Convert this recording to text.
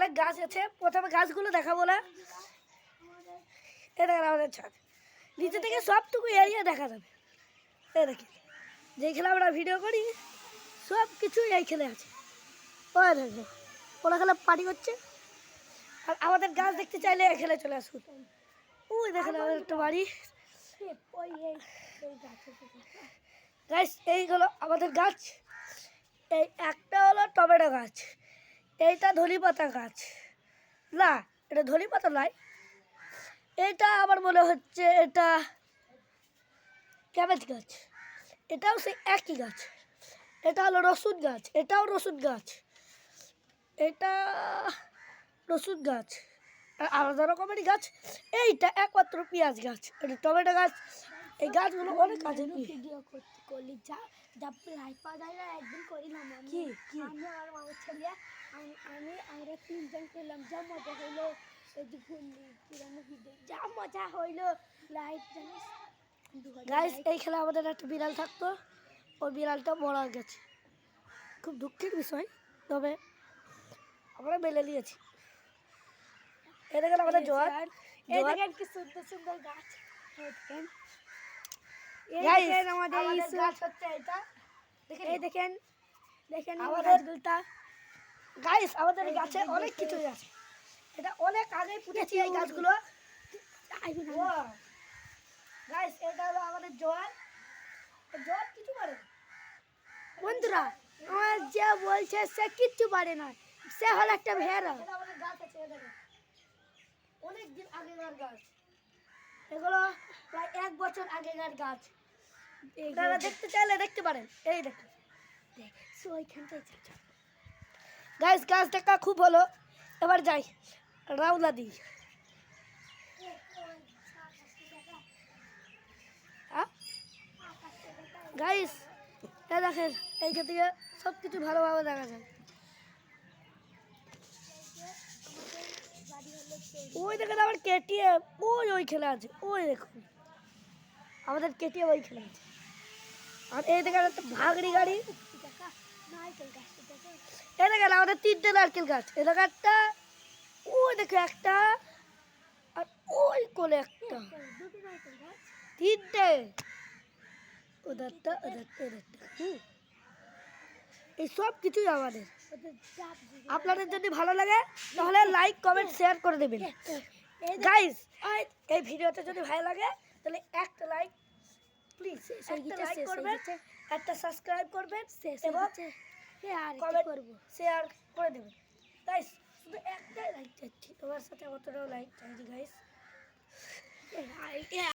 অনেক গাছ আছে। প্রথমে গাছগুলো দেখাবো না, এটা আমাদের ছাদ, নিচে থেকে সবটুকু এরিয়া দেখা যাবে। এই দেখি যেখানে আমরা ভিডিও করি সব কিছুই এই খেলে আছে। ওই দেখো ওরা খেলে পার্টি করছে। আর আমাদের গাছ দেখতে চাইলে এখানে চলে আসুন। ওই দেখেন আমাদের একটা বাড়ি। গাছ এইগুলো আমাদের গাছ। এই একটা হলো টমেটো গাছ, এইটা ধনে পাতা গাছ, না এটা ধনে পাতা নয়, এটা আমার মনে হচ্ছে এটা ক্যাবেজ গাছ, এটাও সেই একই গাছ। এটা হলো রসুন গাছ, এটাও রসুন গাছ, এটা রসুন গাছ, আর আলাদা রকমেরই গাছ। এইটা একমাত্র পেঁয়াজ গাছ, এটা টমেটো গাছ। এই গাছগুলো অনেক কাজে ভিডিও করলি যা যা লাইক পাওয়া যায় না, একদিন করিলাম কি আমি আর আমার ছেলে আমরা তিনজন করলাম, যা মজা হইলো। এই যে ঘুরলি পুরানো ভিডিও যা মজা হইলো। লাইক জানিস গাইস, এই খেলা আমাদের একটা বিড়াল থাকতো, ওই বিড়ালটা মারা গেছে, খুব দুঃখের বিষয়, তবে আমরা মেনে নিয়েছি। এটা গেল আমাদের জোয়ার। এই দেখেন কি সুন্দর সুন্দর গাছ। গাইস আমাদের গাছ হচ্ছে এটা, এই দেখেন দেখেন আমাদের গাছগুলোটা। গাইস আমাদের গাছে অনেক কিছুই আছে, এটা অনেক আগে পুঁতেছি এই গাছগুলো। গাইস এটা হলো আমাদের জোয়ার, জোয়ার কিছু করে না। বন্ধুরা, আমার যে বলছে সে কিচ্ছু পারে না, সে হলো একটা ভেড়া। এটা আমাদের গাছ আছে, এটা অনেক দিন আগেকার গাছ, এগুলো প্রায় 1 বছর আগেকার গাছ। আপনারা দেখতে চাইলে দেখতে পারেন। এই দেখুন গাইস, গাছ দেখা খুব হলো, এবার যাই রাউলা দিই। গাইস দেখেন এইখান থেকে সব কিছু ভালোভাবে দেখা যায়। ওই দেখেন আমার কেটিএম, ওই খেলা আছে, ওই দেখুন আমাদের কেটিএম ওই খেলা আছে। আর এই দেখেন একটা ভাগড়ি গাড়ি, এই দেখেন আমাদের 3টে নারকেল গাছ, এই একটা, ওই দেখে একটা, আর ওই কোলে একটা, 3টে, ওদেরটা ওদেরটা ওদেরটা। এই সব কিছুই আমাদের। আপনাদের যদি ভালো লাগে তাহলে লাইক কমেন্ট শেয়ার করে দেবেন। গাইস এই ভিডিওটা যদি ভালো লাগে তাহলে একটা লাইক প্লিজ, একটা লাইক করবেন, একটা সাবস্ক্রাইব করবেন এবং কমেন্ট শেয়ার করে দেবেন। গাইস শুধু একটাই লাইক চাইছি, তোমার সাথে অতটাও লাইক চাইছি গাইস।